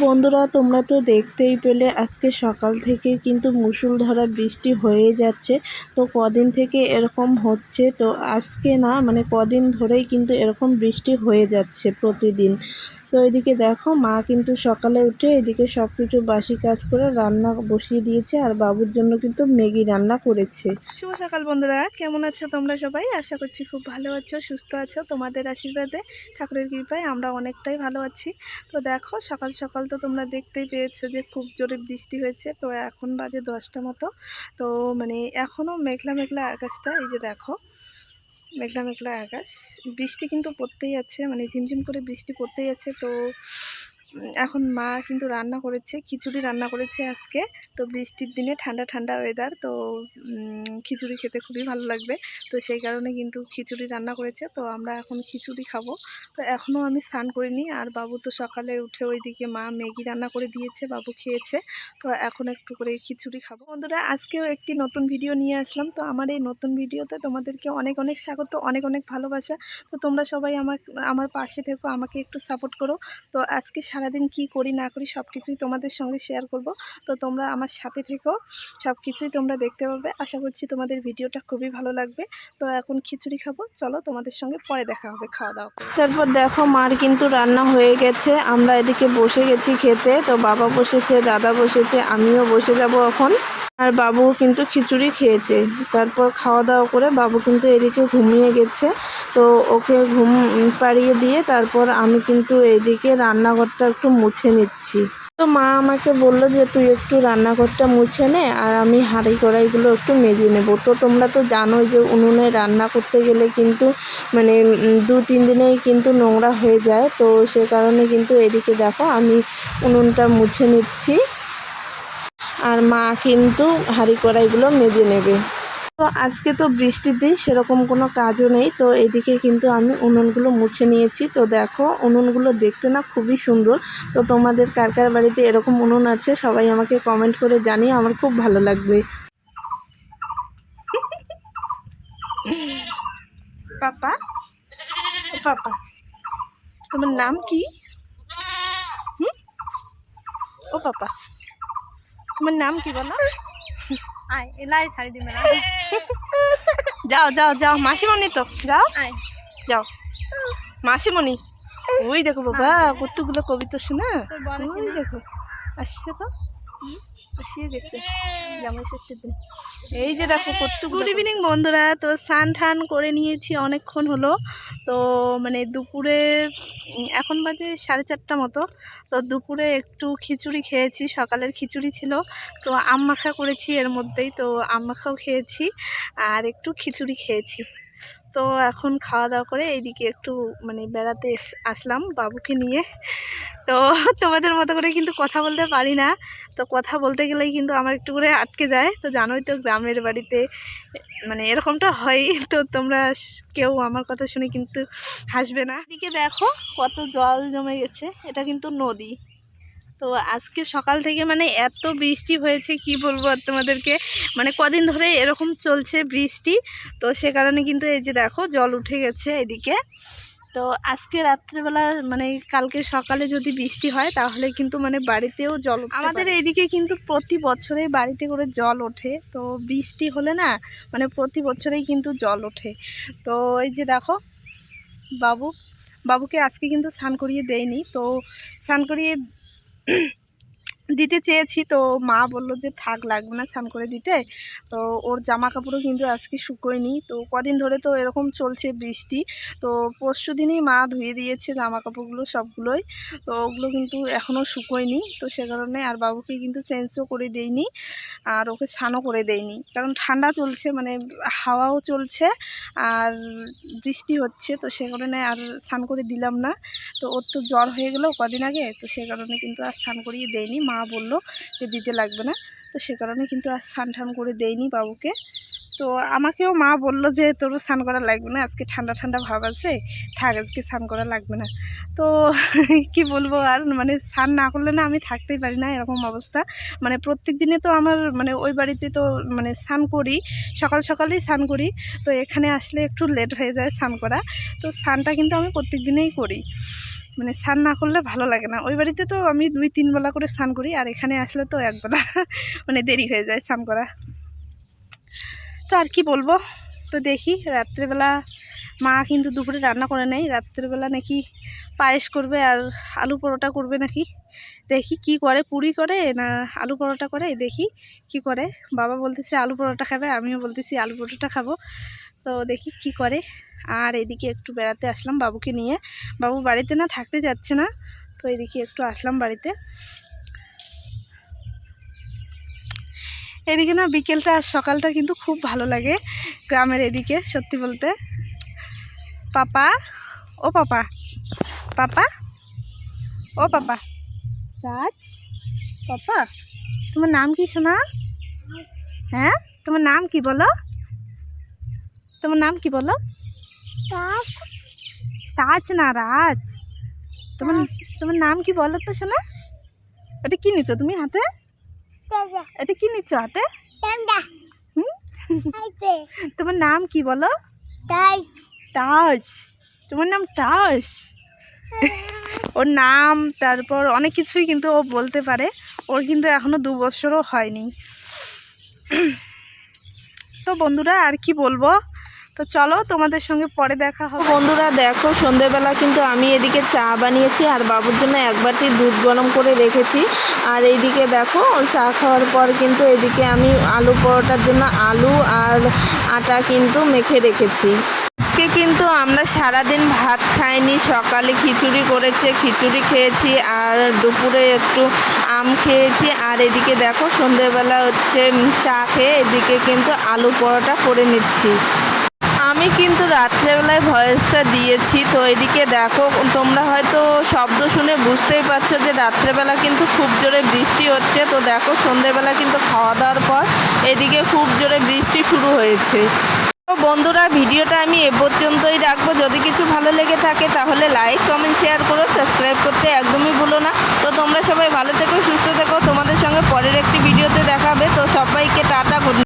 বন্ধুরা, তোমরা তো দেখতেই পেলে আজকে সকাল থেকে কিন্তু মুষলধারা বৃষ্টি হয়ে যাচ্ছে। তো কদিন থেকে এরকম হচ্ছে, তো আজকে না মানে কদিন ধরেই কিন্তু এরকম বৃষ্টি হয়ে যাচ্ছে প্রতিদিন। তো এদিকে দেখো মা কিন্তু সকালে উঠে এদিকে সব কিছু বাসি কাজ করে রান্না বসিয়ে দিয়েছে, আর বাবুর জন্য কিন্তু ম্যাগি রান্না করেছে। শুভ সকাল বন্ধুরা, কেমন আছো তোমরা সবাই? আশা করছি খুব ভালো আছো, সুস্থ আছো। তোমাদের আশীর্বাদে, ঠাকুরের কৃপায় আমরা অনেকটাই ভালো আছি। তো দেখো সকাল সকাল তো তোমরা দেখতেই পেয়েছো যে খুব জোরে বৃষ্টি হয়েছে। তো এখন বাজে 10টা মতো। তো মানে এখনও মেঘলা মেঘলা আকাশটা, এই যে দেখো মেঘলা মেঘলা আকাশ, বৃষ্টি কিন্তু পড়তেই আছে, মানে ঝিমঝিম করে বৃষ্টি পড়তেই আছে। তো এখন মা কিন্তু রান্না করেছে, খিচুড়ি রান্না করেছে আজকে। তো বৃষ্টির দিনে ঠান্ডা ঠান্ডা ওয়েদার, তো খিচুড়ি খেতে খুবই ভালো লাগবে। তো সেই কারণে কিন্তু খিচুড়ি রান্না করেছে, তো আমরা এখন খিচুড়ি খাবো। তো এখনও আমি স্নান করিনি, আর বাবু তো সকালে উঠে ওইদিকে মা ম্যাগি রান্না করে দিয়েছে, বাবু খেয়েছে। তো এখন একটু করে খিচুড়ি খাবো। বন্ধুরা, আজকেও একটি নতুন ভিডিও নিয়ে আসলাম। তো আমার এই নতুন ভিডিওতে তোমাদেরকে অনেক অনেক স্বাগত, অনেক অনেক ভালোবাসা। তো তোমরা সবাই আমার পাশে থেকো, আমাকে একটু সাপোর্ট করো। তো আজকে সারাদিন কি করি না করি সব কিছুই তোমাদের সঙ্গে শেয়ার করব। তো তোমরা আমার সাথে থেকো, সব কিছুই তোমরা দেখতে পাবে। আশা করছি তোমাদের ভিডিওটা খুবই ভালো লাগবে। তো এখন খিচুড়ি খাবো, চলো তোমাদের সঙ্গে পরে দেখা হবে খাওয়া দাওয়া। তারপর দেখো মার কিন্তু রান্না হয়ে গেছে, আমরা এদিকে বসে গেছি খেতে। তো বাবা বসেছে, দাদা বসেছে, আমিও বসে যাব এখন। আর বাবু কিন্তু খিচুড়ি খেয়েছে। তারপর খাওয়া দাওয়া করে বাবু কিন্তু এদিকে ঘুমিয়ে গেছে। তো ওকে ঘুম পাড়িয়ে দিয়ে তারপর আমি কিন্তু এদিকে রান্নাঘরটা একটু মুছে নিচ্ছি। তো মা আমাকে বললো যে তুই একটু রান্নাঘরটা মুছে নে, আর আমি হাঁড়ি কড়াইগুলো একটু মেজে নেব। তো তোমরা তো জানোই যে উনুনে রান্না করতে গেলে কিন্তু মানে 2-3 দিনেই কিন্তু নোংরা হয়ে যায়। তো সে কারণে কিন্তু এদিকে দেখো আমি উনুনটা মুছে নিচ্ছি, আর মা কিন্তু হাঁড়ি কড়াইগুলো মেজে নেবে। তো আজকে তো বৃষ্টির দিন, সেরকম কোনো কাজও নেই। তো এদিকে কিন্তু আমি উনুনগুলো মুছে নিয়েছি। তো দেখো উনুনগুলো দেখতে না খুবই সুন্দর। তো তোমাদের কার কার বাড়িতে এরকম উনুন আছে সবাই আমাকে কমেন্ট করে জানিও, আমার খুব ভালো লাগবে। পাপা, ও পাপা, তোমার নাম কি? ও পাপা, তোমার নাম কি বলো? এলাই ছাড়ি দিবে না। যাও যাও যাও, মাসিমণি তো যাও যাও, মাসিমণি। ওই দেখো বাবা কতগুলো কবিতা শোনা, ওই দেখো আসছে তো, আসিয়ে গেছে জামাই ষষ্ঠীর দিন। এই যে দেখো কত। গুড ইভিনিং বন্ধুরা, তো স্নান টান করে নিয়েছি অনেকক্ষণ হলো। তো মানে দুপুরে এখন বাজে 4:30 মতো। তো দুপুরে একটু খিচুড়ি খেয়েছি, সকালের খিচুড়ি ছিল। তো আম মাখা করেছি এর মধ্যেই, তো আম মাখাও খেয়েছি আর একটু খিচুড়ি খেয়েছি। তো এখন খাওয়া দাওয়া করে এইদিকে একটু মানে বেড়াতে আসলাম বাবুকে নিয়ে। তো তোমাদের মতো করে কিন্তু কথা বলতে পারি না। তো কথা বলতে গেলেই কিন্তু আমার একটু করে আটকে যায়। তো জানোই তো গ্রামের বাড়িতে মানে এরকমটা হয়। তো তোমরা কেউ আমার কথা শুনে কিন্তু হাসবে না। এদিকে দেখো কত জল জমে গেছে, এটা কিন্তু নদী। তো আজকে সকাল থেকে মানে এত বৃষ্টি হয়েছে কি বলবো আর তোমাদেরকে, মানে কদিন ধরে এরকম চলছে বৃষ্টি। তো সে কারণে কিন্তু এই যে দেখো জল উঠে গেছে এদিকে। তো আজকে রাত্রেবেলা মানে কালকে সকালে যদি বৃষ্টি হয় তাহলে কিন্তু মানে বাড়িতেও জল, আমাদের এইদিকে কিন্তু প্রতি বছরেই বাড়িতে করে জল ওঠে। তো বৃষ্টি হলে না মানে প্রতি বছরেই কিন্তু জল ওঠে। তো এই যে দেখো বাবুকে আজকে কিন্তু স্নান করিয়ে দেয়নি। তো স্নান করিয়ে দিতে চেয়েছি, তো মা বললো যে থাক, লাগবে না স্নান করে দিতে। তো ওর জামা কাপড়ও কিন্তু আজকে শুকোয়নি। তো কদিন ধরে তো এরকম চলছে বৃষ্টি। তো পরশু দিনই মা ধুয়ে দিয়েছে জামা কাপড়গুলো সবগুলোই। তো ওগুলো কিন্তু এখনও শুকোয়নি। তো সে কারণে আর বাবুকে কিন্তু চেঞ্জও করে দেইনি, আর ওকে স্নানও করে দেয়নি, কারণ ঠান্ডা চলছে, মানে হাওয়াও চলছে আর বৃষ্টি হচ্ছে। তো সে কারণে আর স্নান করে দিলাম না। তো ওর তো জ্বর হয়ে গেল কদিন আগে, তো সে কারণে কিন্তু আর স্নান করিয়ে দেয়নি। মা বললো যে দিতে লাগবে না, তো সে কারণে কিন্তু আর স্নান টান করে দেয়নি বাবুকে। তো আমাকেও মা বললো যে তোরও স্নান করা লাগবে না, আজকে ঠান্ডা ঠান্ডা ভাব আছে, থাক আজকে স্নান করা লাগবে না। তো কি বলবো আর, মানে স্নান না করলে না আমি থাকতেই পারি না, এরকম অবস্থা। মানে প্রত্যেক দিনে তো আমার মানে ওই বাড়িতে তো মানে স্নান করি, সকাল সকালেই স্নান করি। তো এখানে আসলে একটু লেট হয়ে যায় স্নান করা। তো স্নানটা কিন্তু আমি প্রত্যেক দিনেই করি। মানে স্নান না করলে ভালো লাগে না। ওই বাড়িতে তো আমি 2-3 বেলা করে স্নান করি, আর এখানে আসলে তো একবেলা মানে দেরি হয়ে যায় স্নান করা। তো আর কি বলবো, তো দেখি রাত্রেবেলা মা কিন্তু দুপুরে রান্না করে নেই, রাত্রেবেলা নাকি পায়েস করবে আর আলু পরোটা করবে নাকি, দেখি কি করে, পুরি করে না আলু পরোটা করে, দেখি কি করে। বাবা বলতেছে আলু পরোটা খাবে, আমিও বলতেছি আলু পরোটা খাবো, তো দেখি কি করে। আর এদিকে একটু বেড়াতে আসলাম বাবুকে নিয়ে, বাবু বাড়িতে না থাকতে যাচ্ছে না, তো এদিকে একটু আসলাম বাড়িতে। এদিকে না বিকেলটা আর সকালটা কিন্তু খুব ভালো লাগে গ্রামের এদিকে, সত্যি বলতে। পাপা, ও পাপা, পাপা, ও পাপা, রাজ, পাপা, তোমার নাম কি সোনা? হ্যাঁ, তোমার নাম কি বলো? তোমার নাম কি বলো? তাজ। তাজ না, রাজ। তোমার তোমার নাম কি বলো তো সোনা? এটা কি নিচ্ছ তুমি হাতে? এটা কি নিচ্ছ হাতে? তোমার নাম কি বলো? তাজ। তাজ, তোমার নাম তাজ। ওর নাম, তারপর অনেক কিছুই কিন্তু ও বলতে পারে। ওর কিন্তু এখনো 2 বছরও হয়নি। তো বন্ধুরা আর কি বলবো, তো চলো তোমাদের সঙ্গে পরে দেখা হবে। বন্ধুরা দেখো, সন্ধেবেলা কিন্তু আমি এদিকে চা বানিয়েছি আর বাবুর জন্য 1 বাটি দুধ গরম করে রেখেছি। আর এইদিকে দেখো চা খাওয়ার পর কিন্তু এদিকে আমি আলু পরোটার জন্য আলু আর আটা কিন্তু মেখে রেখেছি। আজকে কিন্তু আমরা সারাদিন ভাত খাইনি, সকালে খিচুড়ি করেছে, খিচুড়ি খেয়েছি, আর দুপুরে একটু আম খেয়েছি। আর এদিকে দেখো সন্ধেবেলা হচ্ছে চা খেয়ে এদিকে কিন্তু আলু পরোটা করে নিচ্ছি। আমি কিন্তু রাত্রেবেলায় ভয়েসটা দিয়েছি, তো এদিকে দেখো তোমরা হয়তো শব্দ শুনে বুঝতেই পারছো যে রাত্রেবেলা কিন্তু খুব জোরে বৃষ্টি হচ্ছে। তো দেখো সন্ধেবেলা কিন্তু খাওয়া দাওয়ার পর এদিকে খুব জোরে বৃষ্টি শুরু হয়েছে। তো বন্ধুরা ভিডিওটা আমি এ পর্যন্তই রাখবো। যদি কিছু ভালো লেগে থাকে তাহলে লাইক, কমেন্ট, শেয়ার করো, সাবস্ক্রাইব করতে একদমই ভুলো না। তো তোমরা সবাই ভালো থেকো, সুস্থ থেকো, তোমাদের সঙ্গে পরের একটি ভিডিওতে দেখাবে। তো সবাইকে টাটা, গুড নাইট।